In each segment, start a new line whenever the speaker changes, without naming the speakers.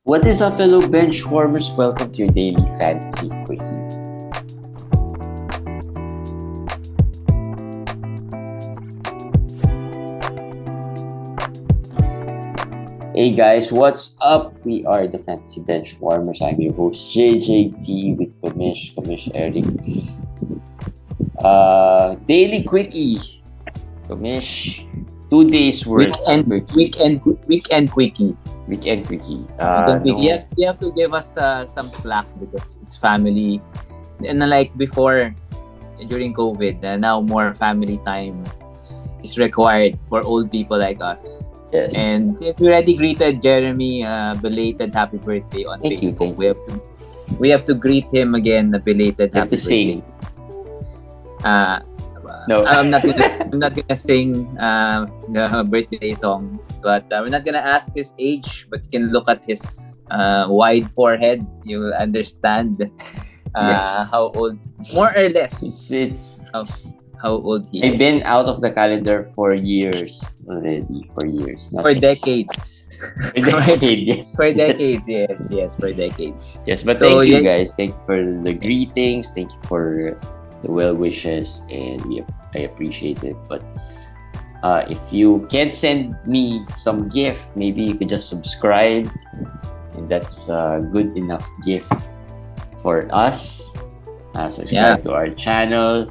What is up, fellow bench warmers? Welcome to your daily fantasy quickie. Hey guys, what's up? We are the Fantasy Bench Warmers. I'm your host JJT with Kamish Eric. Daily quickie. Kamish, 2 days worth of quickie.
Weekend quickie.
Weekend quickie.
Weekend quickie.
No.
You have to give us some slack because it's family. And like before, during COVID, now more family time is required for old people like us.
Yes.
And since we already greeted Jeremy, belated happy birthday on
Thank you,
Facebook.
thank
We have to greet him again, a belated
You have
happy
to sing.
birthday.
No.
I'm not gonna sing the birthday song, but we're not gonna ask his age. But you can look at his wide forehead. You will understand
Yes.
how old, more or less,
It's
how old he
I've
is.
been out of the calendar for years already. For years. Not
For
just-
decades.
For decades, yes.
For decades, yes, for decades.
Yes, but
So,
thank you
yeah.
guys. Thank you for the greetings. Thank you for the well wishes, and I appreciate it. But if you can't send me some gift, maybe you could just subscribe, and that's a good enough gift for us. Subscribe to our channel.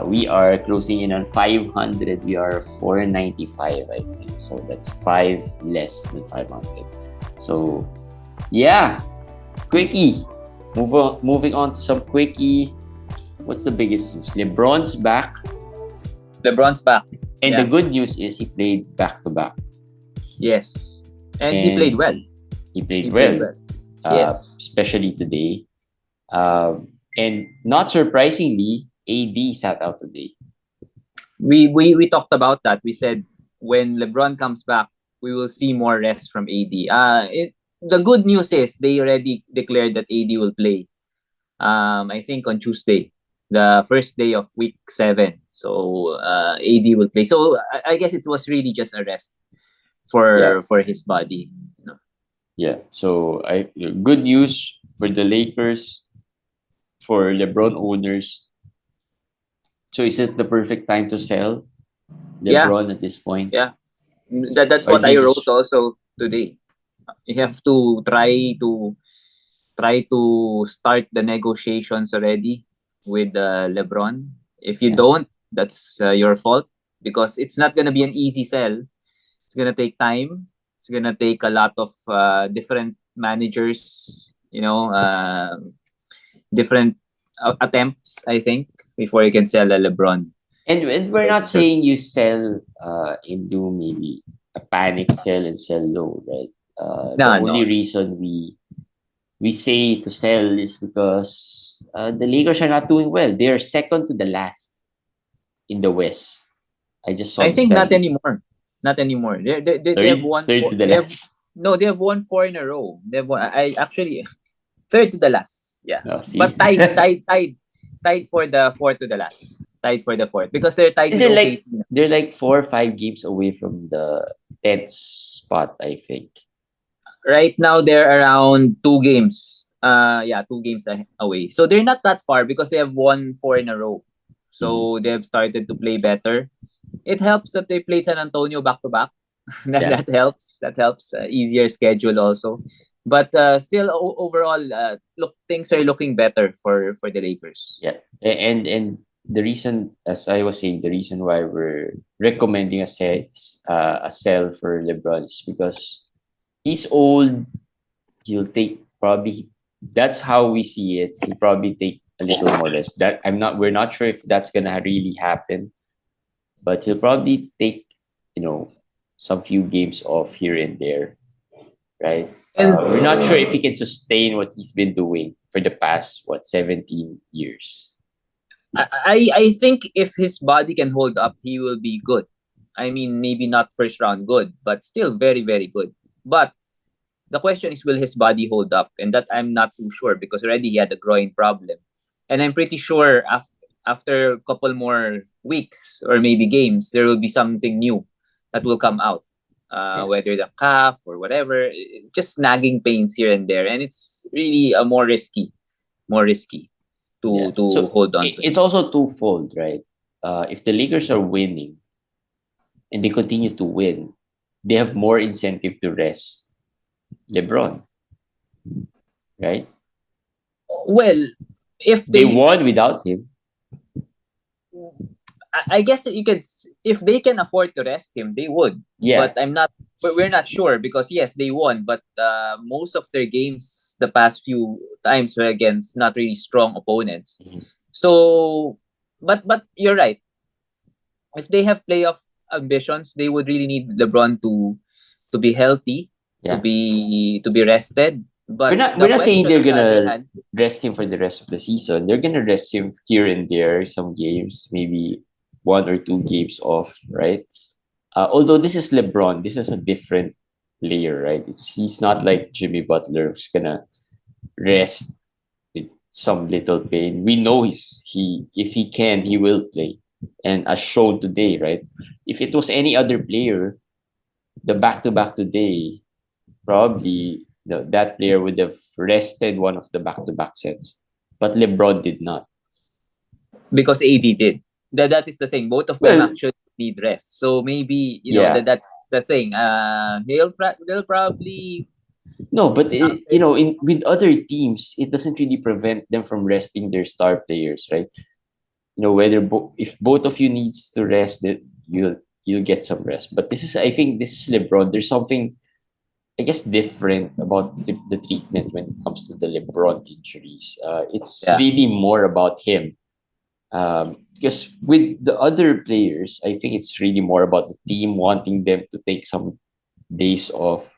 We are closing in on 500. We are 495, I think. So that's 5 less than 500. So yeah, quickie. Moving on to some quickie. What's the biggest news? LeBron's back.
LeBron's back.
And
Yeah.
the good news is he played back-to-back.
Yes, and he
And
played well.
He played
He
well.
played well. Yes.
Especially today. And not surprisingly, AD sat out today.
We talked about that. We said when LeBron comes back, we will see more rest from AD. The good news is they already declared that AD will play. I think on Tuesday, the first day of week 7. So AD will play. So I guess it was really just a rest for his body.
Yeah. So good news for the Lakers, for LeBron owners. So is it the perfect time to sell LeBron at this point?
Yeah. That's
Or
what
they
I wrote
just-
also today. You have to try to start the negotiations already with LeBron. If you
Yeah.
don't, that's your fault because it's not gonna be an easy sell. It's gonna take time. It's gonna take a lot of different managers. Different attempts. I think before you can sell a LeBron.
And we're not
So-
saying you sell into maybe a panic sell and sell low, right? The
No.
only reason we say to sell is because the Lakers are not doing well. They are second to the last in the West. I just saw.
I
the
think not
standings.
anymore. Not anymore. They have won.
Third to the
they have-
last.
No, they have won 4 in a row. They have won, I actually third to the last. Yeah.
No, see?
But tied for the fourth to the last. Tied for the fourth because they're tied
And
with
they're
OKC.
they're like 4 or 5 games away from the 10th spot, I think.
Right now they're around 2 games. 2 games away. So they're not that far because they have won 4 in a row. So they have started to play better. It helps that they played San Antonio back to back. That helps. That helps. Easier schedule also. But still, overall, things are looking better for the Lakers.
Yeah, and the reason, as I was saying, the reason why we're recommending a sell for LeBron is because he's old. He'll take probably. That's how we see it. He'll probably take a little more less. We're not sure if that's gonna really happen, but he'll probably take some few games off here and there, right?
And
We're not sure if he can sustain what he's been doing for the past 17 years.
I think if his body can hold up, he will be good. I mean, maybe not first round good, but still very, very good. But the question is, will his body hold up? And that I'm not too sure because already he had a groin problem. And I'm pretty sure after a couple more weeks or maybe games, there will be something new that will come out.
Yeah.
whether the calf or whatever, just nagging pains here and there, and it's really more risky
Yeah.
to
So
hold on to
it's
him.
also twofold, right? If the Lakers are winning and they continue to win, they have more incentive to rest LeBron, right?
Well, if
They
they
won without him.
I guess that you could, if they can afford to rest him, they would. But
Yeah.
I'm not. But we're not sure because yes, they won, but most of their games the past few times were against not really strong opponents.
Mhm.
So, but you're right. If they have playoff ambitions, they would really need LeBron to be healthy,
Yeah.
to be rested.
We're
But
not we're
the
not saying
question
they're
on the other
gonna
hand,
rest him for the rest of the season. They're gonna rest him here and there, some games, maybe 1 or 2 games off, right? Although this is LeBron, this is a different player, right? He's not like Jimmy Butler who's gonna rest with some little pain. We know he if he can, he will play. And as shown today, right? If it was any other player, the back to back today, probably that player would have rested one of the back to back sets. But LeBron did not.
because AD did. That is the thing. Both of them
Well,
actually need rest. So maybe
yeah.
that's the thing. They'll probably
No, but
uh,
in with other teams, it doesn't really prevent them from resting their star players, right? Whether if both of you needs to rest, that you'll get some rest. But I think this is LeBron. There's something, I guess, different about the treatment when it comes to the LeBron injuries. It's
yeah
really more about him. Because with the other players, I think it's really more about the team wanting them to take some days off.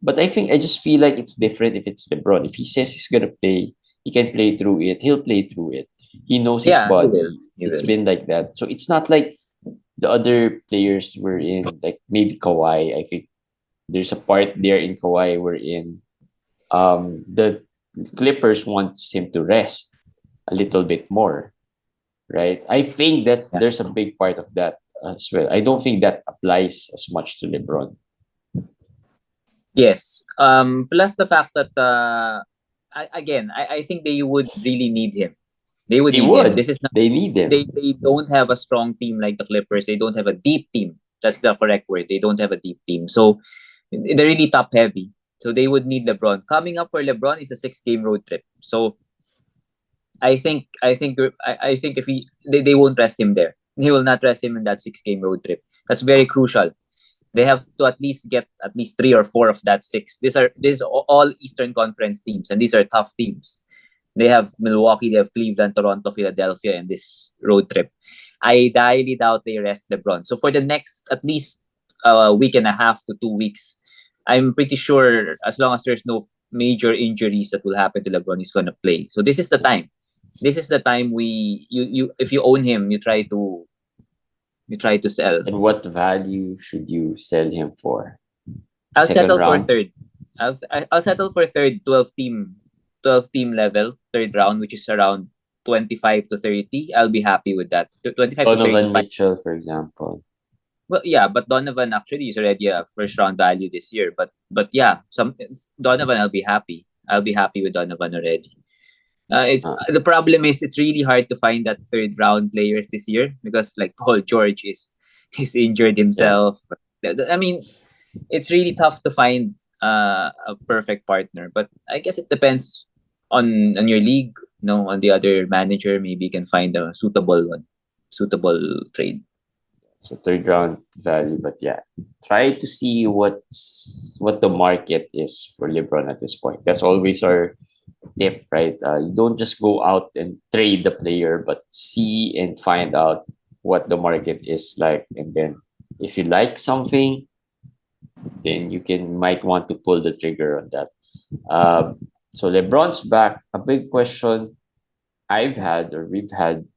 But I just feel like it's different if it's LeBron. If he says he's gonna play, he can play through it. He'll play through it. He knows his
yeah he will
body.
he
It's
will
been like that. So it's not like the other players were in, like maybe Kawhi. I think there's a part there in Kawhi wherein the Clippers wants him to rest a little bit more, right? I think
yeah.
there's a big part of that as well. I don't think that applies as much to LeBron.
Yes. Plus the fact that I think they would really need him. They would
They
need him.
would.
This is not
They need him.
they don't have a strong team like the Clippers. They don't have a deep team. That's the correct word. They don't have a deep team. So they're really top heavy. So they would need LeBron. Coming up for LeBron is a 6 game road trip. So I think if they won't rest him there. He will not rest him in that 6 game road trip. That's very crucial. They have to at least get at least 3 or 4 of that 6. These are all Eastern Conference teams, and these are tough teams. They have Milwaukee, they have Cleveland, Toronto, Philadelphia in this road trip. I highly doubt they rest LeBron. So for the next at least week and a half to 2 weeks, I'm pretty sure as long as there's no major injuries that will happen to LeBron, he's gonna play. So this is the time. This is the time you if you own him, you try to sell.
And what value should you sell him for?
I'll
Second
settle for
round?
third. I'll settle for third 12 team level third round, which is around 25 to 30. I'll be happy with that. 25 to
Donovan
35.
Mitchell, for example.
Well, yeah, but Donovan actually is already a first round value this year. But yeah, some Donovan, I'll be happy. I'll be happy with Donovan already. It's
Uh,
the problem is it's really hard to find that third round players this year because like Paul George is injured
yeah.
himself. I mean, it's really tough to find a perfect partner. But I guess it depends on your league. On the other manager, maybe you can find a suitable trade.
So third round value, but yeah, try to see what the market is for LeBron at this point. That's always our tip, right? You don't just go out and trade the player, but see and find out what the market is like, and then if you like something, then you might want to pull the trigger on that. So LeBron's back. A big question I've had or we've had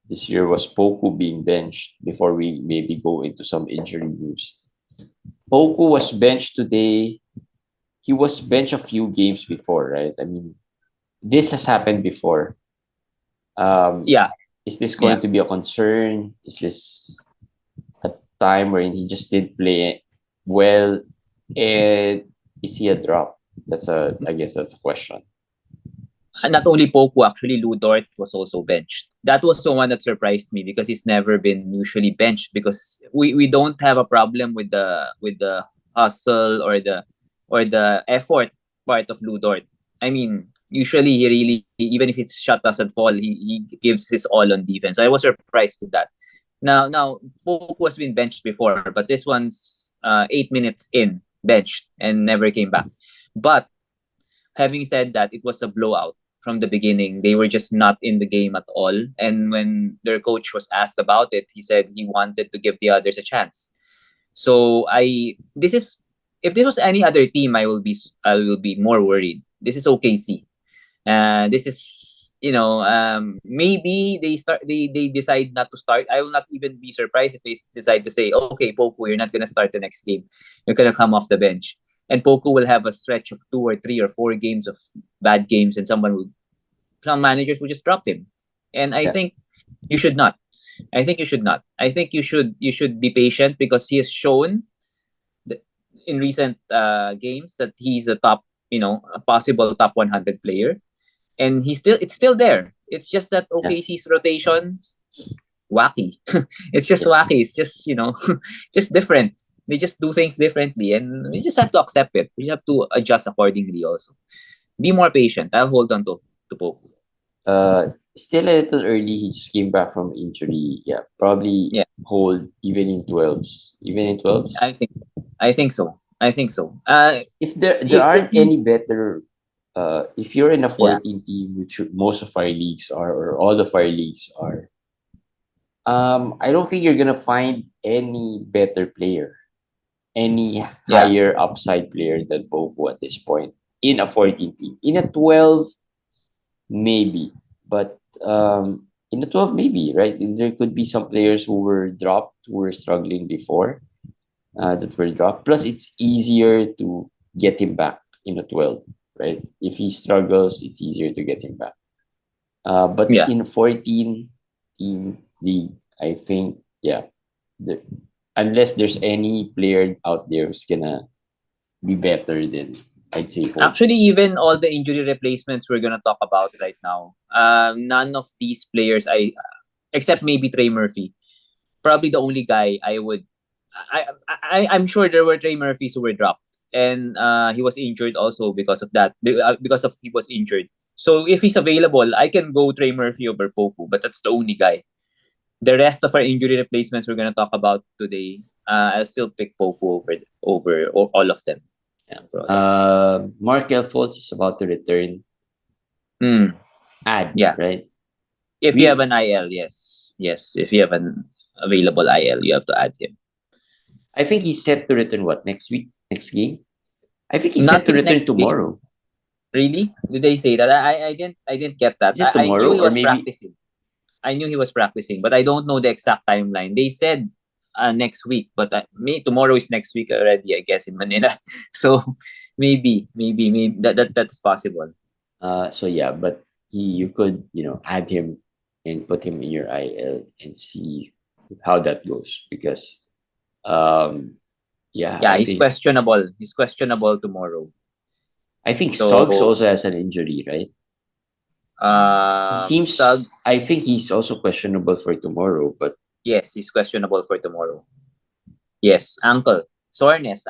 this year was Poku being benched before we maybe go into some injury news. Poku was benched today. He was benched a few games before, right? I mean, this has happened before. Um,
Yeah,
is this
yeah.
going to be a concern? Is this a time where he just didn't play well, and is he a drop? I guess that's a question.
Not only Poku, actually, Lou Dort was also benched. That was the one that surprised me because he's never been usually benched because we don't have a problem with the hustle or the effort part of Lou Dort. I mean, usually he really, even if his shot doesn't fall, he gives his all on defense. So I was surprised with that. Now Poku has been benched before, but this one's 8 minutes in benched and never came back. But having said that, it was a blowout from the beginning. They were just not in the game at all. And when their coach was asked about it, he said he wanted to give the others a chance. So this is, if this was any other team, I will be more worried. This is OKC. This is, maybe they decide not to start. I will not even be surprised if they decide to say, okay, Poku, you're not gonna start the next game. You're gonna come off the bench. And Poku will have a stretch of 2 or 3 or 4 games of bad games, and some managers will just drop him. And I
Yeah.
think you should not. I think you should not. I think you should be patient because he has shown in recent games that he's a possible top 100 player, and it's still there. It's just that OKC's rotations wacky. It's just wacky. It's just just different. They just do things differently, and we just have to accept it. We have to adjust accordingly. Also, be more patient. I'll hold on to Poku.
Still a little early. He just came back from injury. Yeah, probably hold even in 12s. Even in 12s.
I think so. I think so.
If there
if
aren't
he-
any better, if you're in a 14 team, which most of our leagues are, or all of our leagues are, I don't think you're gonna find any better player, any higher upside player than Poku at this point in a 14 team. In a 12, maybe, but in a 12, maybe, right? There could be some players who were dropped, who were struggling before, that were dropped. Plus, it's easier to get him back in a 12, right? If he struggles, it's easier to get him back. But in a 14 team league, I think, unless there's any player out there who's gonna be better than, I'd say, 14.
Actually, even all the injury replacements we're gonna talk about right now, none of these players, except maybe Trey Murphy, probably the only guy I'm sure there were Trey Murphys who were dropped, and he was injured also because of that. Because of he was injured. So if he's available, I can go Trey Murphy over Poku, but that's the only guy. The rest of our injury replacements we're gonna talk about today, I'll still pick Poku over all of them.
Markelle Fultz is about to return. Right?
If you have an IL, yes. If you have an available IL, you have to add him.
I think he's set to return next week, next game. I think he's set to return tomorrow.
Really? Did they say that? I didn't get that.
Is it tomorrow?
I knew he was practicing. I knew he was practicing, but I don't know the exact timeline. They said next week, but tomorrow is next week already, I guess, in Manila. So maybe that's possible.
So yeah, but you could add him and put him in your IL and see how that goes, because
he's questionable. He's questionable tomorrow.
I think Suggs also has an injury, right?
Suggs.
I think he's also questionable for tomorrow, but
yes, he's questionable for tomorrow. Yes, ankle soreness.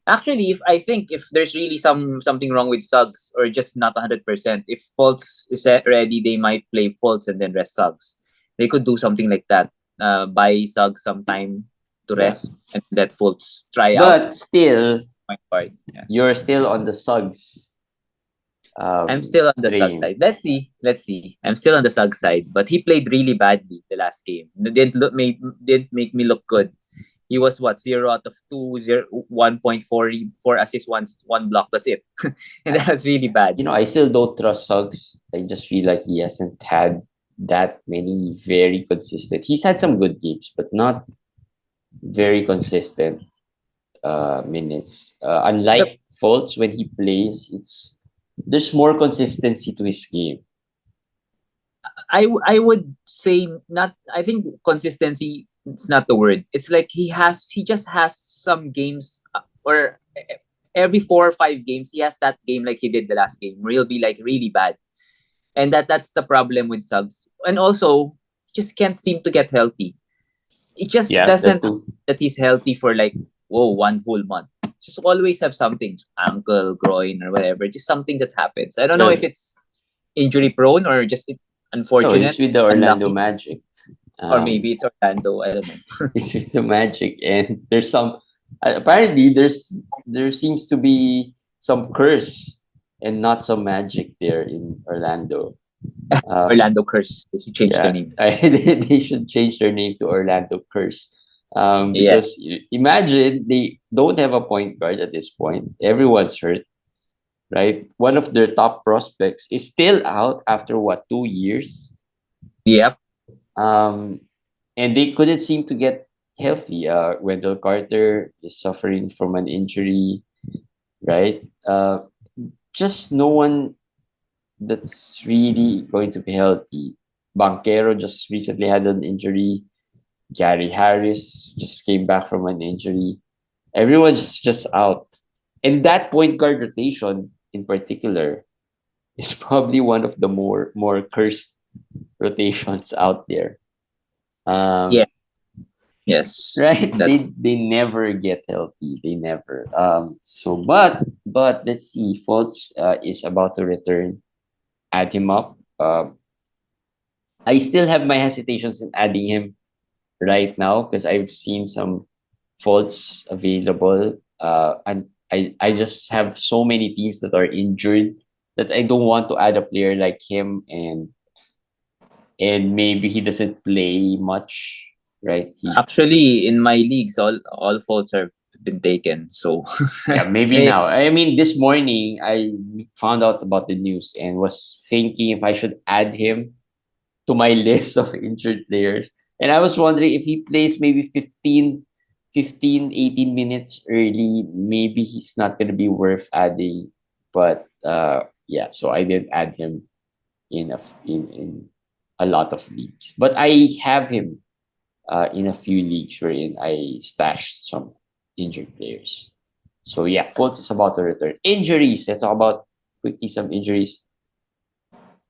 Actually, if there's really something wrong with Suggs, or just not 100%, if Fultz is ready, they might play Fultz and then rest Suggs. They could do something like that. Buy Suggs some time to rest and let Fultz try out.
But still, you're still on the Suggs.
I'm still on the Suggs side. Let's see. I'm still on the Suggs side, but he played really badly the last game. Didn't make me look good. He was 0 out of 2, 1.4 assists, one block. That's it, and that was really bad.
I still don't trust Suggs. I just feel like he hasn't had that many very consistent. He's had some good games, but not very consistent minutes. Unlike Fultz, when he plays, there's more consistency to his game.
I would say not. I think consistency it's not the word. It's like he just has some games or every 4 or 5 games he has that game like he did the last game where he'll be like really bad, and that's the problem with Suggs. And also, just can't seem to get healthy. It just
Yeah, that
doesn't
too.
that he's healthy for like one whole month. Just always have something, ankle, groin, or whatever. Just something that happens. I don't know if
Well,
it's injury prone or just
no, he's
unfortunate,
with the Orlando
unlucky,
Magic.
or
Um,
maybe it's Orlando. I don't know.
he's with the Magic, and there's some. Apparently, there seems to be some curse and not some magic there in Orlando. Um,
Orlando curse. They should change their
yeah,
name.
they should change their name to Orlando Curse.
Yes.
Because imagine they don't have a point guard at this point. Everyone's hurt, right? One of their top prospects is still out after what, 2 years?
Yep.
Um, and they couldn't seem to get healthy. Wendell Carter is suffering from an injury, right? Just no one that's really going to be healthy. Banquero just recently had an injury. Gary Harris just came back from an injury. Everyone's just out. And that point guard rotation in particular is probably one of the more cursed rotations out there.
Yeah.
Um,
Yes.
right?
That's
They never get healthy. They never. But let's see. Fultz is about to return. Add him up. I still have my hesitations in adding him right now because I've seen some faults available. And I just have so many teams that are injured that I don't want to add a player like him, and maybe he doesn't play much, right?
actually in my leagues, all faults have been taken. So
Yeah, maybe
eh,
now. I mean, this morning I found out about the news and was thinking if I should add him to my list of injured players. And I was wondering if he plays maybe 18 minutes early, maybe he's not going to be worth adding. But yeah, so I didn't add him in a lot of leagues. But I have him in a few leagues wherein I stashed some injured players. So yeah, Fultz is about to return. Injuries. Let's talk about quickly some injuries.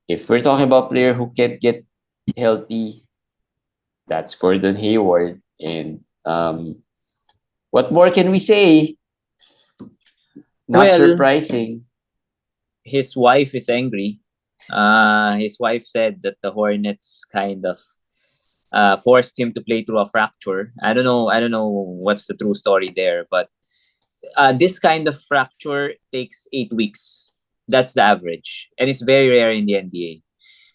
If we're talking about player who can't get healthy, that's Gordon Hayward. And what more can we say? Not
well,
surprising.
his wife is angry. His wife said that the Hornets kind of forced him to play through a fracture. I don't know. I don't know what's the true story there, but this kind of fracture takes 8 weeks. That's the average, and it's very rare in the NBA.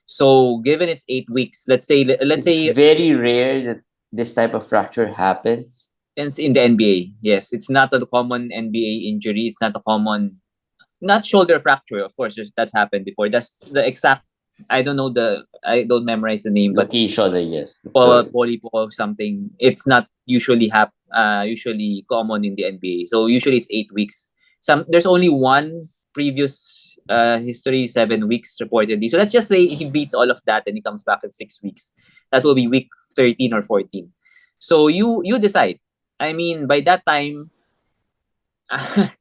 So, given it's 8 weeks, let's
It's
say
very rare that this type of fracture happens.
it's in the NBA. Yes, it's not a common NBA injury. It's not a common, not shoulder fracture. Of course, that's happened before. That's the exact. I don't know I don't memorize the name, but
Location, I guess. The
polypo something. It's not usually common in the NBA. So usually it's 8 weeks. There's only one previous history 7 weeks reportedly. So let's just say he beats all of that and he comes back in 6 weeks. That will be week 13 or 14. So you decide. I mean, by that time, I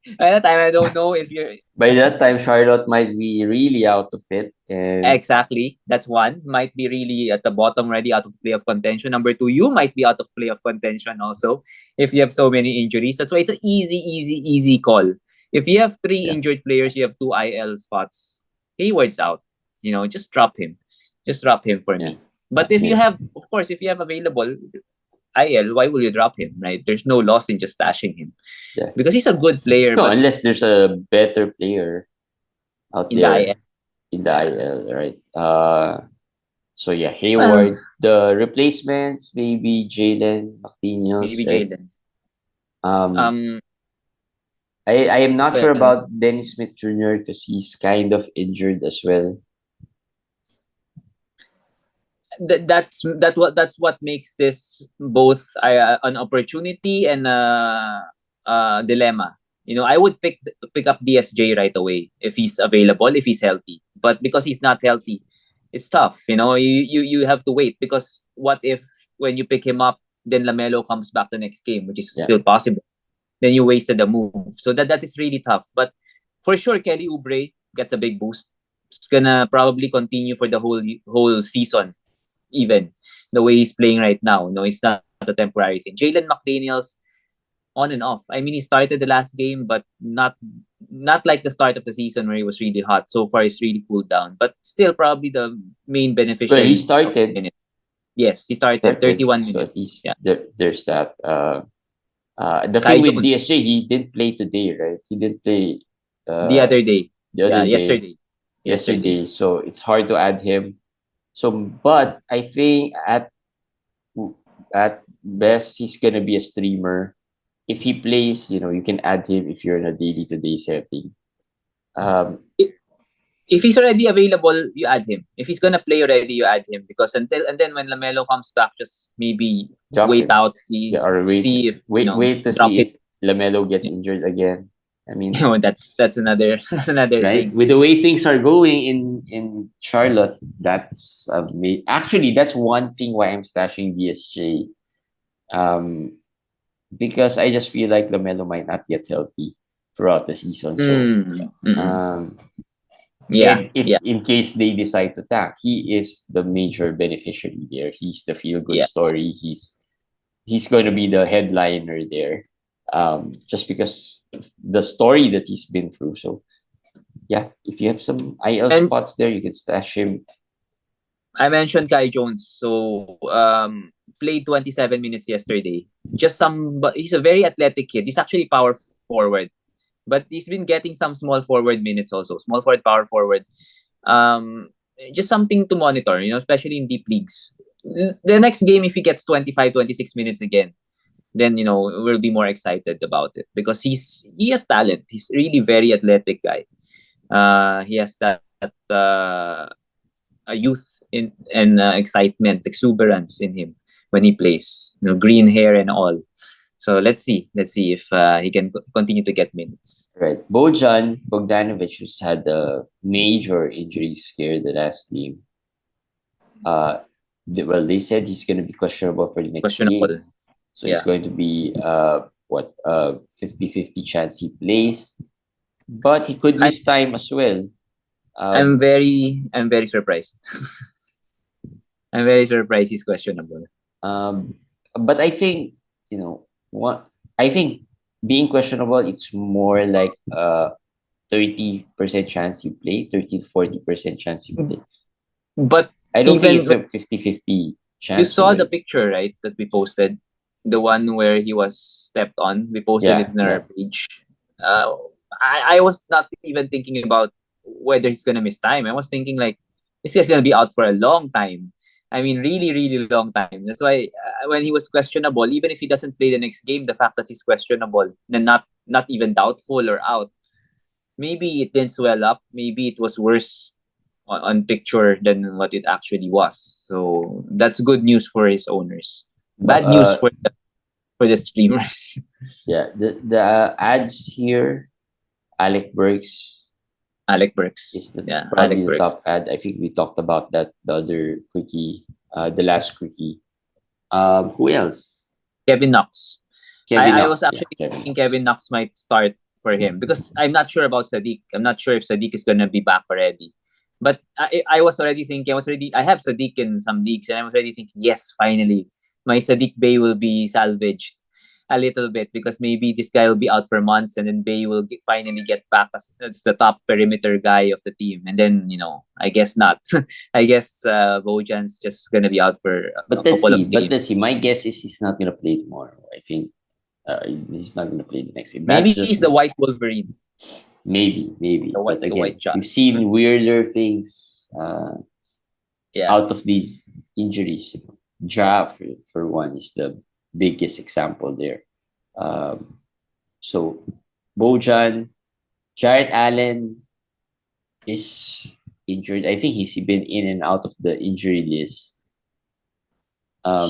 don't know if you're
By that time, Charlotte might be really out of it. And
exactly. That's one. Might be really at the bottom already, out of playoff contention. Number two, you might be out of playoff contention also if you have so many injuries. That's why it's an easy call. If you have three
yeah,
injured players, you have two IL spots. Hayward's out. Just drop him. Just drop him for
yeah,
me. But if you
yeah,
have, of course, if you have available IL, why will you drop him, right? There's no loss in just stashing him
yeah.
because he's a good player,
No,
but
unless there's a better player out
in the IL,
there in the IL, right? So yeah,
well,
Hayward. The replacements, maybe Jalen McDaniels,
maybe
right?
Jalen.
Um,
Um,
I am not sure
well,
about Dennis Smith Jr. because he's kind of injured as well.
that's what makes this both an opportunity and a dilemma. I would pick up DSJ right away if he's available, if he's healthy. But because he's not healthy, it's tough. You have to wait because what if when you pick him up then Lamelo comes back the next game, which is
Yeah.
still possible, then you wasted the move. So that is really tough. But for sure, Kelly Oubre gets a big boost. It's gonna probably continue for the whole season, even the way he's playing right now. No, it's not a temporary thing. Jalen McDaniels, on and off. I mean, he started the last game, but not like the start of the season where he was really hot. So far, it's really cooled down. But still, probably the main
Well, he
beneficiary.
started.
Yes, he started 31
So at
minutes.
least
Yeah.
there's that. The
Kai
thing with
Jones
DSJ, he didn't play today, right? He didn't play
the other day.
the other day,
Yesterday.
yesterday. So it's hard to add him. So, but I think at best he's gonna be a streamer. If he plays, you can add him if you're in a daily to day setting.
If he's already available, you add him. If he's gonna play already, you add him because and then when Lamelo comes back, just maybe
Drop
wait
him.
out,
Yeah, or
see if
wait to
drop
see
him.
if Lamelo gets injured again. I mean,
That's another
right?
thing.
With the way things are going in Charlotte, actually that's one thing why I'm stashing DSJ. Because I just feel like Lamelo might not get healthy throughout the season. So,
Yeah,
and if in case they decide to tank, he is the major beneficiary there. He's the feel good
yes.
story. He's going to be the headliner there. Just because of the story that he's been through. So yeah, if you have some IL spots there, you can stash him.
I mentioned Kai Jones. So played 27 minutes yesterday. But he's a very athletic kid. He's actually power forward. But he's been getting some small forward minutes also. Small forward, power forward. Just something to monitor, especially in deep leagues. The next game, if he gets 25, 26 minutes again, then, we'll be more excited about it because he has talent. He's really very athletic guy. He has that a youth and excitement, exuberance in him when he plays. Green hair and all. So let's see if he can continue to get minutes.
Right, Bojan Bogdanovic has had a major injury scare the last game. They said he's going to be questionable for the next game. So it's going to be 50-50 chance he plays, but he could miss time as well.
I'm very surprised. I'm very surprised he's questionable.
But I think I think being questionable, it's more like 30% chance you play, 30 to 40% chance you play.
But
I don't think it's a 50-50 chance.
You saw the picture, right, that we posted? The one where he was stepped on. We posted it in our page. I was not even thinking about whether he's gonna miss time. I was thinking like, this guy's gonna be out for a long time. I mean, really, really long time. That's why when he was questionable, even if he doesn't play the next game, the fact that he's questionable and not even doubtful or out, maybe it didn't swell up. Maybe it was worse on picture than what it actually was. So that's good news for his owners. Bad news for the streamers.
Yeah, the ads here, Alec Burks is probably the top ad. I think we talked about that the other quickie, the last quickie. Who else?
Kevin Knox. I was actually thinking Kevin Knox might start for him because I'm not sure about Sadiq. I'm not sure if Sadiq is gonna be back already. But I was already thinking, I have Sadiq in some leagues, and I was already thinking, yes, finally, my Sadiq Bey will be salvaged a little bit because maybe this guy will be out for months, and then Bey will finally get back as the top perimeter guy of the team. And then, I guess not. I guess Bojan's just going to be out for a couple of games.
But let's see. My guess is he's not going to play tomorrow. I think he's not going to play the next game.
Maybe he's the White Wolverine.
Maybe. But again, we've seen weirder things out of these injuries. Ja, for one, is the biggest example there. So, Bojan, Jarrett Allen is injured. I think he's been in and out of the injury list.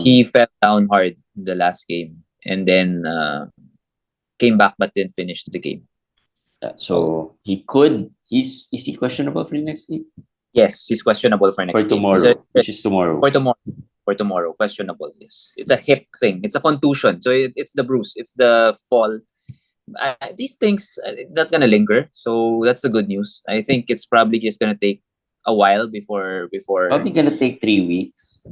He fell down hard the last game and then came back but didn't finish the game.
So he could. Is he questionable for the next game?
Yes, he's questionable for next
tomorrow,
game.
Which is tomorrow.
For tomorrow. for tomorrow. Questionable. Yes, it's a hip thing. It's a contusion. So it's the bruise. It's the fall. These things not gonna linger. So that's the good news. I think it's probably just gonna take a while before.
Probably gonna take 3 weeks.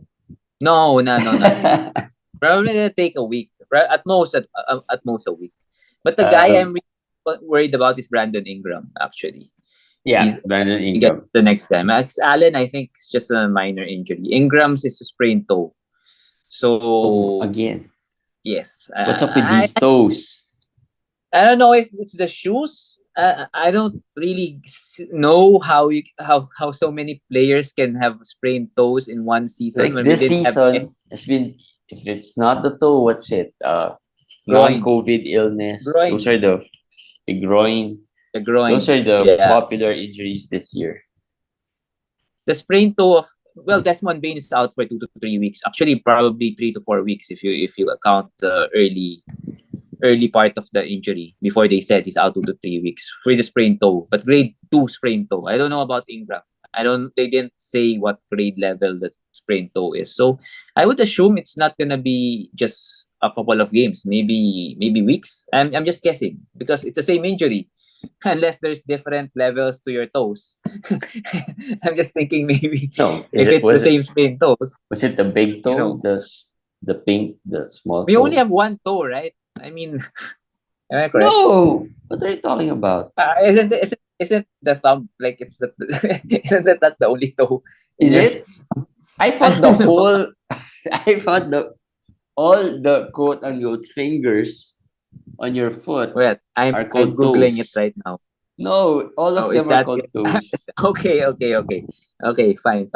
No, not 3 weeks. Probably gonna take a week. At most, at most a week. But the guy I'm really worried about is Brandon Ingram. Actually,
yeah, Brandon
he gets
Ingram.
the next time. Max Allen, I think, it's just a minor injury. Ingram's is a sprained toe. So
Again,
yes,
what's up with these toes?
I don't know if it's the shoes. I don't really know how so many players can have sprained toes in one season
Like
when
this
we didn't have
season, it's been, if it's not the toe, what's it?
Groin.
Non-COVID illness.
Groin.
Those are the groin.
The groin.
Those are the popular injuries this year.
The sprained toe of Desmond Bain is out for 2 to 3 weeks. Actually, probably 3 to 4 weeks if you account the early part of the injury before they said he's out 2 to 3 weeks for the sprained toe. But grade 2 sprained toe. I don't know about Ingram. They didn't say what grade level the sprained toe is. So I would assume it's not gonna be just a couple of games, maybe weeks. I'm just guessing because it's the same injury. Unless there's different levels to your toes. I'm just thinking maybe if it's the same sprained toes.
Was it the big toe? The pink, the small
we
toe?
only have one toe, right? I mean, am I correct?
No! What are you talking about?
Isn't the thumb like it's the isn't that the only toe?
Is it? I thought the whole I thought all the quote unquote fingers on your foot
I'm googling it right now.
No, all of them are called toes.
Okay, fine.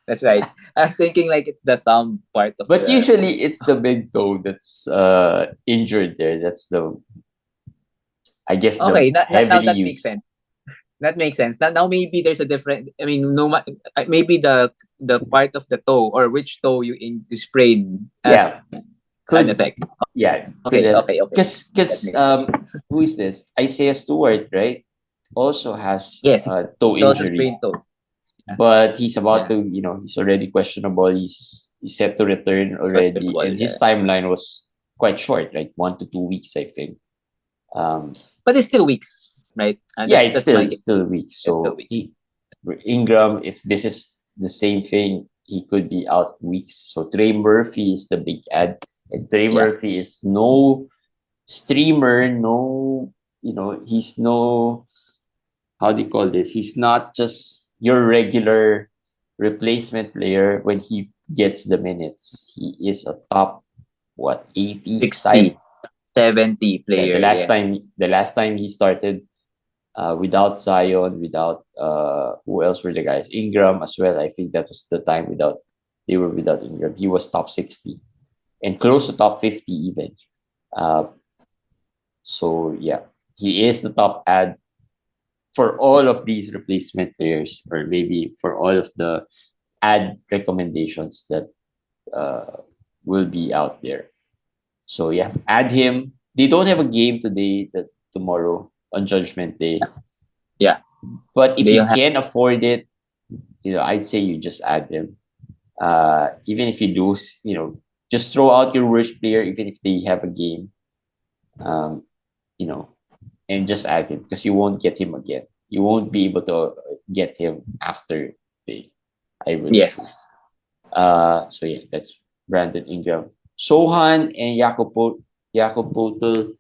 That's right. I was thinking like it's the thumb part of
But usually it's the big toe that's injured there. That's the, I guess,
okay,
the
now that
used.
makes sense. That makes sense. Now maybe there's a different. I mean, maybe the part of the toe or which toe you sprain has an effect.
Yeah.
Okay.
Because who is this? Isaiah Stewart, right? Also has toe injury.
Sprained toe.
But he's about to, he's already questionable. He's set to return already, and his timeline was quite short, like 1 to 2 weeks, I think.
But it's still weeks, right? And
it's still weeks. So Ingram, if this is the same thing, he could be out weeks. So Trey Murphy is the big add, and Trey Murphy is no streamer, no, he's no, how do you call this? He's not just your regular replacement player when he gets the minutes. He is a top 80,
60, 70 player.
The last time he started without Zion, without who else were the guys? Ingram as well. I think that was the time they were without Ingram. He was top 60 and close to top 50 even. So yeah, he is the top add for all of these replacement players, or maybe for all of the ad recommendations that will be out there. So yeah, add him. They don't have a game tomorrow on Judgment Day.
Yeah.
But if you can afford it, I'd say you just add him. Even if you lose, just throw out your worst player, even if they have a game. And just add him because you won't get him again. You won't be able to get him after I would.
Yes.
So yeah, that's Brandon Ingram. Sohan and Jakob Poeltl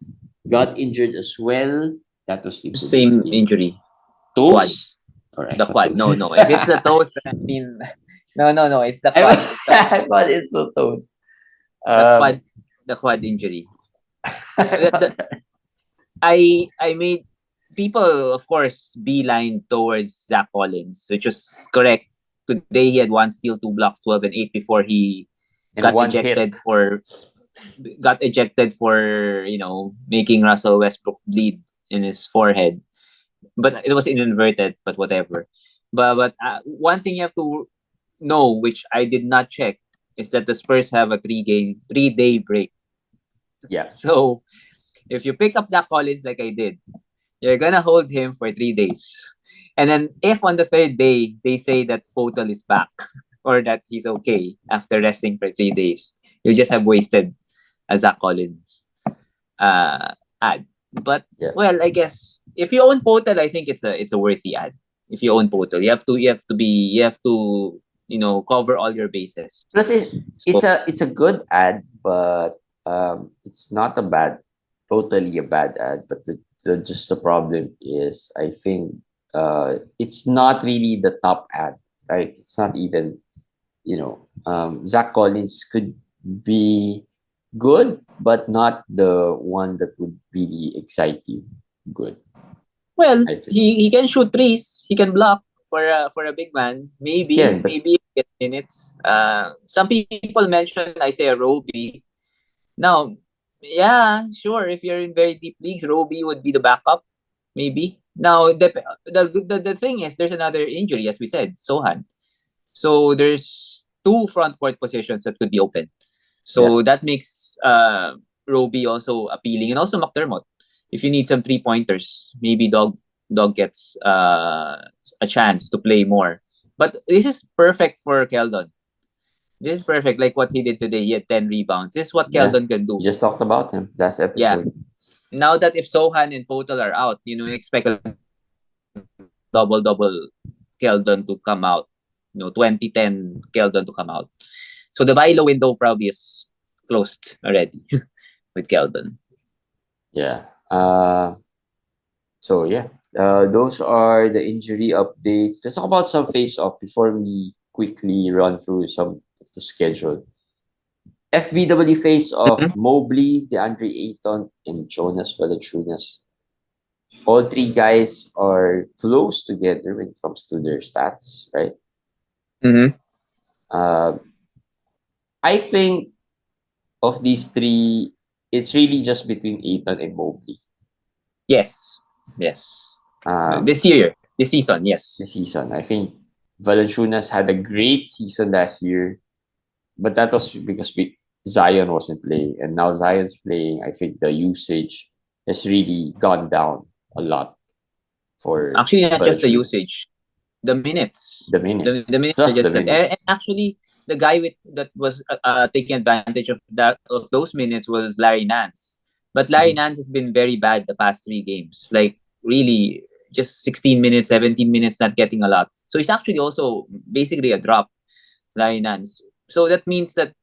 got injured as well. That was the
same injury.
Toes?
All right. The quad. No. If it's the toes, I mean, no. It's the quad.
I thought it's the toes.
The quad injury. I made people, of course, beeline towards Zach Collins, which was correct. Today he had 1 steal, 2 blocks, 12 and 8 before he got ejected for making Russell Westbrook bleed in his forehead. But it was inverted, but whatever. But one thing you have to know, which I did not check, is that the Spurs have a 3-day break.
Yeah.
So if you pick up Zach Collins like I did, you're gonna hold him for 3 days. And then if on the 3rd day they say that Poeltl is back, or that he's okay after resting for 3 days. You just have wasted a Zach Collins ad. But
Yeah.
well, I guess if you own Potel, I think it's a worthy ad. If you own Potel, you have to cover all your bases.
Plus,
So
it's a good ad, but it's not totally a bad ad. But the problem is, I think it's not really the top ad, right? It's not even, Zach Collins could be good, but not the one that would really excite you. Good,
well,
I think.
he can shoot threes. He can block for a big man.
He can, but
Maybe get minutes. Some people mention Isaiah Roby. Now, yeah, sure. If you're in very deep leagues, Roby would be the backup. Maybe. Now, the thing is, there's another injury, as we said, Sohan. So there's two front court positions that could be open.
yeah,
So that makes Roby also appealing, and also McDermott. If you need some 3 pointers, maybe Dog gets a chance to play more. But this is perfect for Keldon. This is perfect, like what he did today. He had 10 rebounds. This is what
yeah.
Keldon can do.
We just talked about him last
Yeah.
episode.
Now that if Sohan and Potel are out, expect a double Keldon to come out. 2010 Keldon to come out. So the buy low window probably is closed already with Keldon.
Yeah. So yeah, those are the injury updates. Let's talk about some face-off before we quickly run through some of the schedule. FBW face-off:
Mhm.
Mobley, Deandre Ayton, and Jonas Valanciunas. All three guys are close together when it comes to their stats, right?
Mhm.
Uh, I think of these three, it's really just between Ayton and Mobley.
Yes. Yes.
Um,
This season,
this
yes.
season, I think Valanciunas had a great season last year, but that was because Zion wasn't playing, and now Zion's playing. I think the usage has really gone down a lot for
Actually, not just the
Valanciunas.
usage, the minutes.
The
The
minutes,
minutes are
plus the
just that. And
minutes.
actually, the guy that was taking advantage of those minutes was Larry Nance. But Larry
Mhm.
Nance has been very bad the past 3 games. Like really, just 16 minutes, 17 minutes, not getting a lot. So he's actually also basically a drop, Larry Nance. So that means that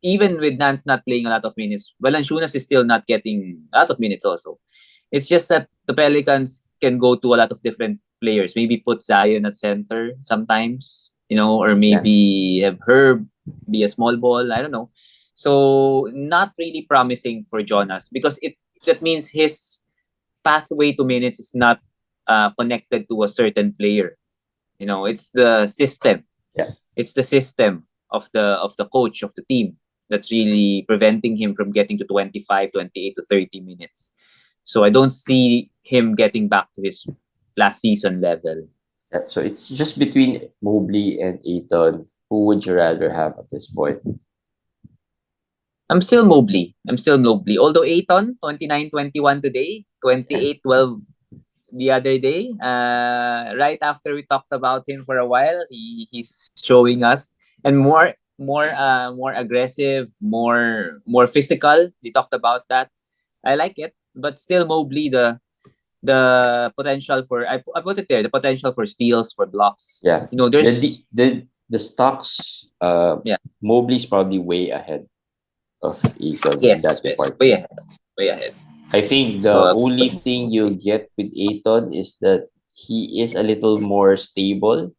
even with Nance not playing a lot of minutes, Valanciunas is still not getting a lot of minutes also. It's just that the Pelicans can go to a lot of different players. Maybe put Zion at center sometimes, or
Yeah,
maybe have Herb be a small ball. I don't know. So not really promising for Jonas because that means his pathway to minutes is not connected to a certain player. It's the system.
yeah.
It's the system of the coach of the team that's really preventing him from getting to 25, 28 to 30 minutes. So I don't see him getting back to his last season level.
Yeah, so it's just between Mobley and Ayton. Who would you rather have at this point?
I'm still Mobley. Although Ayton, 29-21 today,
Yeah,
28-12 the other day. Right after we talked about him for a while, he's showing us and more aggressive, more physical. We talked about that. I like it, but still Mobley the potential for I put it there the potential for steals for blocks.
yeah.
There's
The stocks.
yeah
Mobley's probably way ahead of Ayton in
yes
that
yes
department.
way ahead.
I think the
So
only thing you'll get with Ayton is that he is a little more stable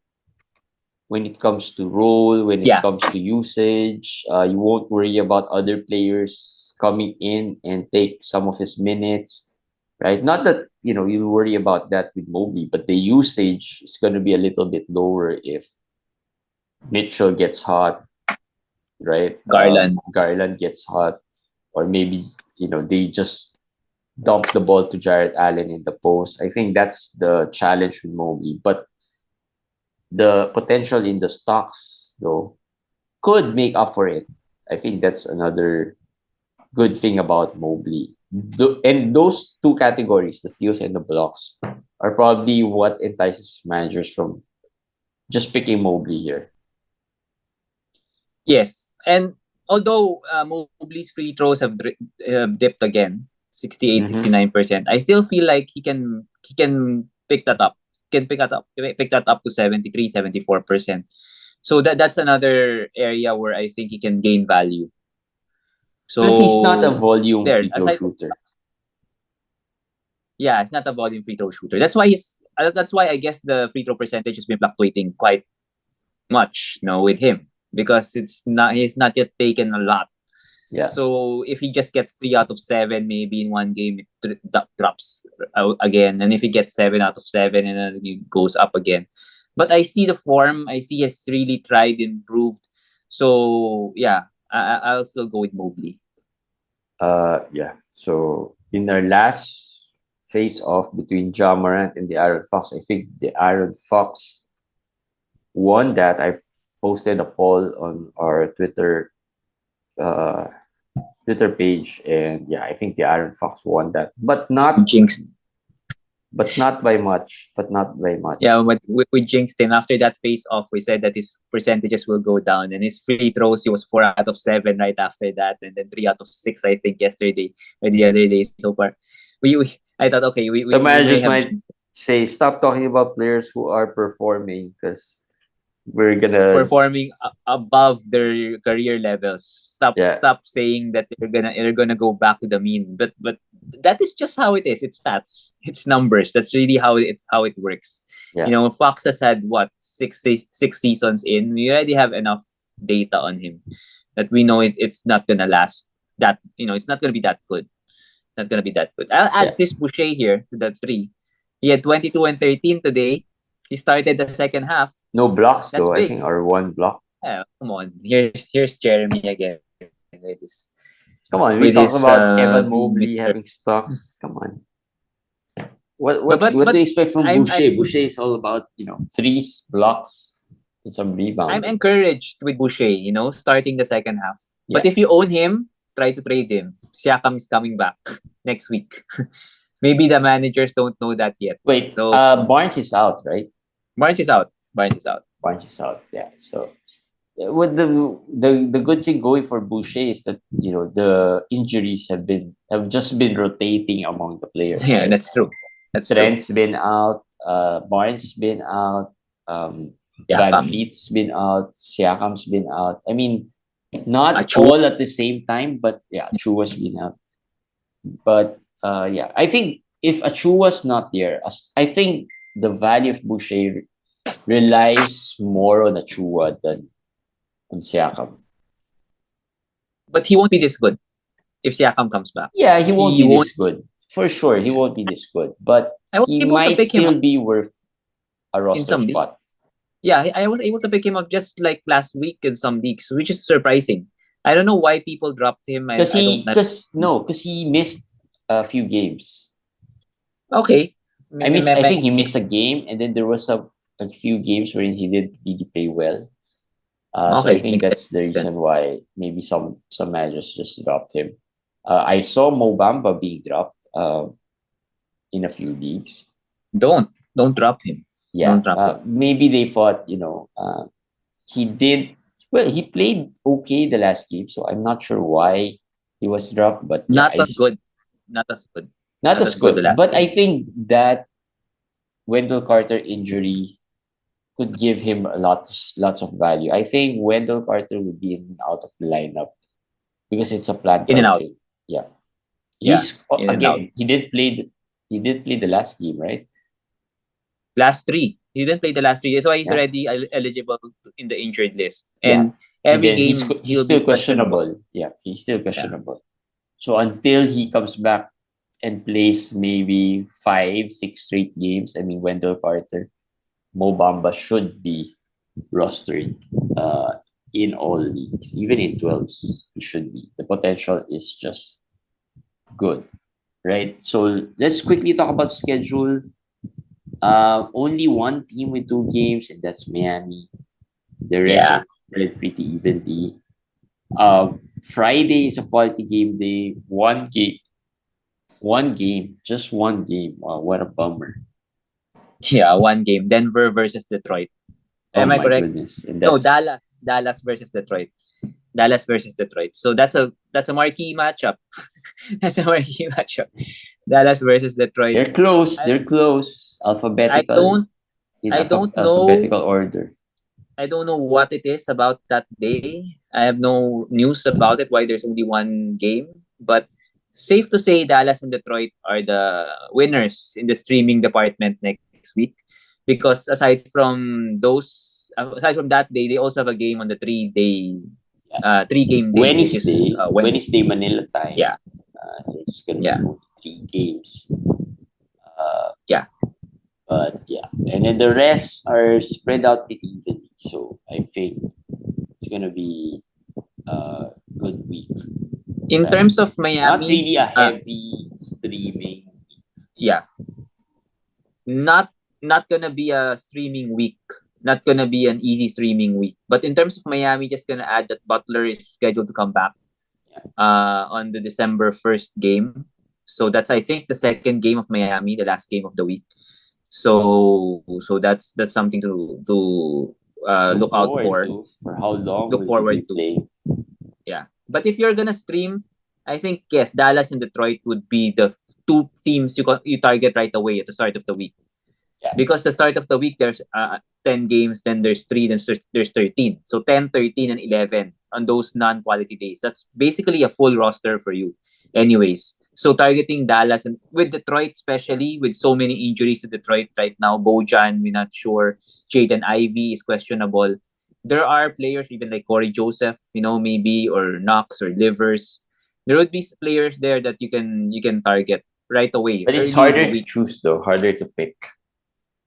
when it comes to role, when it
yeah
comes to usage. You won't worry about other players coming in and take some of his minutes, right? Not that you worry about that with Mobley, but the usage is going to be a little bit lower if Mitchell gets hot, right?
Garland.
Garland gets hot, or maybe they just dump the ball to Jarrett Allen in the post. I think that's the challenge with Mobley, but the potential in the stocks though could make up for it. I think that's another good thing about Mobley. And those two categories, the steals and the blocks, are probably what entices managers from just picking Mobley here.
Yes, and although Mobley's free throws have dipped again, 68,
Mm-hmm.
69%, I still feel like he can pick that up. Pick that up to 73, 74%. So that's another area where I think he can gain value.
Plus, he's not a
So
volume
there,
free throw
aside from,
shooter.
yeah, it's not a volume free throw shooter. That's why I guess the free throw percentage has been fluctuating quite much, with him, because he's not yet taken a lot.
Yeah.
So if he just gets 3 out of 7, maybe in one game it drops out again, and if he gets 7 out of 7, and then it goes up again. But I see the form. I see he's really tried, improved. So yeah, I'll still go with Mobley.
Yeah. So in our last face off between Ja Morant and the Iron Fox, I think the Iron Fox won that. I posted a poll on our uh, Twitter page, and yeah, I think the Iron Fox won that,
Jinx.
but not by much. But not by much.
Yeah, but we jinxed him. After that face off, we said that his percentages will go down, and his free throws, he was 4 out of 7 right after that, and then 3 out of 6, I think, yesterday or the other day so far. I thought, okay,
The
we may
managers
have
might say, "Stop talking about players who are performing, because we're gonna."
performing above their career levels. Stop
Yeah,
stop saying that they're gonna go back to the mean. But that is just how it is. It's stats. It's numbers. That's really how it works.
yeah,
Fox has had what, six seasons in. We already have enough data on him that we know it's not gonna last. That it's not gonna be that good. It's not gonna be that good. I'll
yeah.
add this Boucher here to the three. He had 22 and 13 today. He started the second half.
No blocks
That's
though. I
big.
think, or one block.
Yeah, come on. Here's Jeremy again with his
Come on, we
with
talk
his
about Evan Mobley
Mr.
having stocks. Come on. What
But
what
but
what do
but
you expect from
I'm
Boucher?
I'm
Boucher is all about threes, blocks, and some
I'm
rebounding.
encouraged with Boucher, starting the second half. But
Yeah.
if you own him, try to trade him. Siakam is coming back next week. Maybe the managers don't know that yet.
Wait.
So
Barnes is out, right?
Barnes is out. Barnes is out.
Barnes is out. Yeah. So what the good thing going for Boucher is that the injuries have just been rotating among the players,
Yeah,
right?
that's true. That's true.
Trent's been out, Barnes been out, Van
Siakam.
Fleet's been out, Siakam's been out. I mean, not
Achua.
all at the same time, but yeah, Achua's been out. But yeah, I think if Achua's not there, I think the value of Boucher relies more on Achua than on Siakam.
But he won't be this good if Siakam comes back.
Yeah, he won't
He
be
won't.
this good. For sure, he won't be this good. But
I was
he
able to
might
pick him
still
up
be worth a
in
roster
some leagues.
spot.
Yeah, I was able to pick him up just like last week in some leagues, which is surprising. I don't know why people dropped him. I don't know.
Because he missed a few games.
Okay.
I think he missed a game, and then there was a few games where he didn't really play well. So I
Okay,
think
makes
that's the reason why maybe some managers just dropped him. I saw Mobamba being dropped in a few leagues.
Don't drop him.
Yeah,
Don't drop him.
maybe they thought he did well. He played okay the last game, so I'm not sure why he was dropped. But yeah,
Not as good. Not as good.
not as
the
good.
last
But I
game.
think that Wendell Carter injury could give him lots of value. I think Wendell Carter would be in and out of the lineup because it's a plant
In and
card
out.
thing. Yeah,
Yeah.
he's
In and out.
again. He did play the last game, right?
Last three. He didn't play the last three. That's why he's
Yeah,
already eligible in the injured list.
yeah.
And
And
every
then
game
he's
he'll be
still
questionable.
questionable. Yeah, he's still
Yeah.
questionable. So until he comes back and plays maybe 5, 6 straight games, I mean Wendell Carter, Mo Bamba should be rostered in all leagues, even in 12s. He should be. The potential is just good, right? So let's quickly talk about schedule. Only one team with 2 games, and that's Miami. The rest
Yeah.
are spread pretty evenly. Friday is a quality game day. One game, just one game. Wow, what a bummer.
Yeah, one game. Denver versus Detroit.
Oh
Am I
my
correct?
goodness. And
No,
that's
Dallas. Dallas versus Detroit. Dallas versus Detroit. So that's a marquee matchup. That's a marquee matchup. Dallas versus Detroit.
They're close. They're close. Alphabetical.
I don't know.
Alphabetical order.
I don't know what it is about that day. I have no news about it. Why there's only one game, but safe to say Dallas and Detroit are the winners in the streaming department next week. Because aside from that day, they also have a game on the 3-game day.
Wednesday,
Wednesday.
Wednesday Manila time.
Yeah.
It's gonna be only 3 games. But yeah, and then the rest are spread out pretty evenly. So I think it's gonna be a good week.
In terms of Miami,
not really a heavy streaming.
Yeah, not gonna be a streaming week. Not gonna be an easy streaming week. But in terms of Miami, just gonna add that Butler is scheduled to come back on the December 1st game. So that's, I think, the second game of Miami, the last game of the week. So that's something to look out for.
For how long?
Look forward to.
Play?
Yeah, but if you're gonna stream, I think yes, Dallas and Detroit would be the 2 teams you target right away at the start of the week.
Yeah.
Because the start of the week there's 10 games, then there's 3, then there's 13. So 10, 13, and 11 on those non-quality days. That's basically a full roster for you. Anyways. So targeting Dallas and with Detroit, especially with so many injuries to Detroit right now, Bojan, we're not sure. Jaden Ivey is questionable. There are players even like Corey Joseph, maybe, or Knox or Livers. There would be players there that you can target right away.
But it's harder to choose though, harder to pick.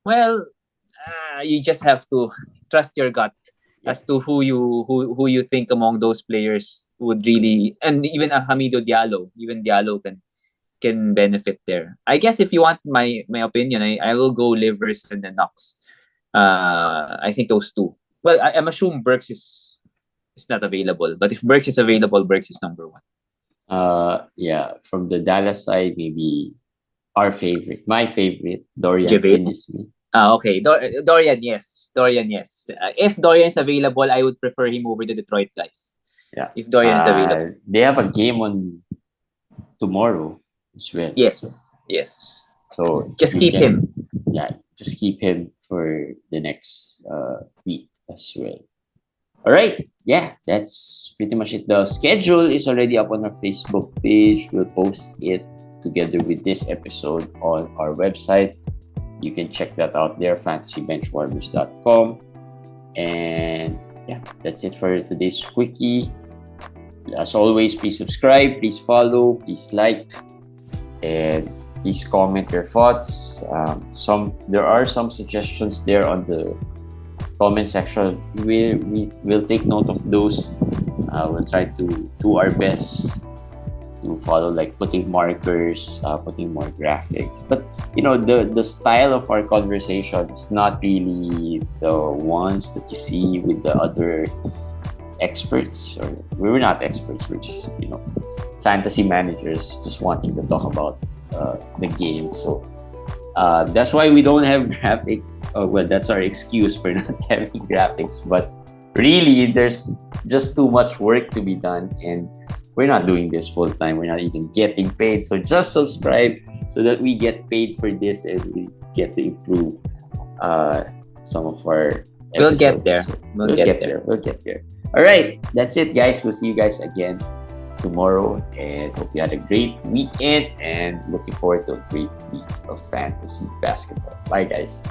Well, you just have to trust your gut as to who you think among those players would really, and even Hamido Diallo, can benefit there. I guess if you want my opinion, I will go Livers and the Knox. I think those 2. Well, I'm assuming Burks is not available, but if Burks is available, Burks is number 1.
Yeah, from the Dallas side, maybe my favorite, Dorian Finney-Smith.
Okay. Dorian, yes. If Dorian is available, I would prefer him over the Detroit guys.
Yeah.
If Dorian is available.
They have a game on tomorrow as well.
Yes.
So
just keep him.
Yeah, just keep him for the next week as well. All right. Yeah, that's pretty much it. The schedule is already up on our Facebook page. We'll post it together with this episode on our website. You can check that out there, fantasybenchwarmers.com. And yeah, that's it for today's quickie. As always, please subscribe, please follow, please like, and please comment your thoughts. There are some suggestions there on the comment section. We'll take note of those. We'll try to do our best to follow, like putting markers, putting more graphics. But the style of our conversation is not really the ones that you see with the other experts. Or we're not experts. We're just fantasy managers just wanting to talk about the game. So that's why we don't have graphics. Well, that's our excuse for not having graphics. But really, there's just too much work to be done, and we're not doing this full time. We're not even getting paid. So just subscribe so that we get paid for this and we get to improve some of our episodes.
We'll get there.
We'll get there. All right. That's it, guys. We'll see you guys again tomorrow, and hope you had a great weekend and looking forward to a great week of fantasy basketball. Bye, guys.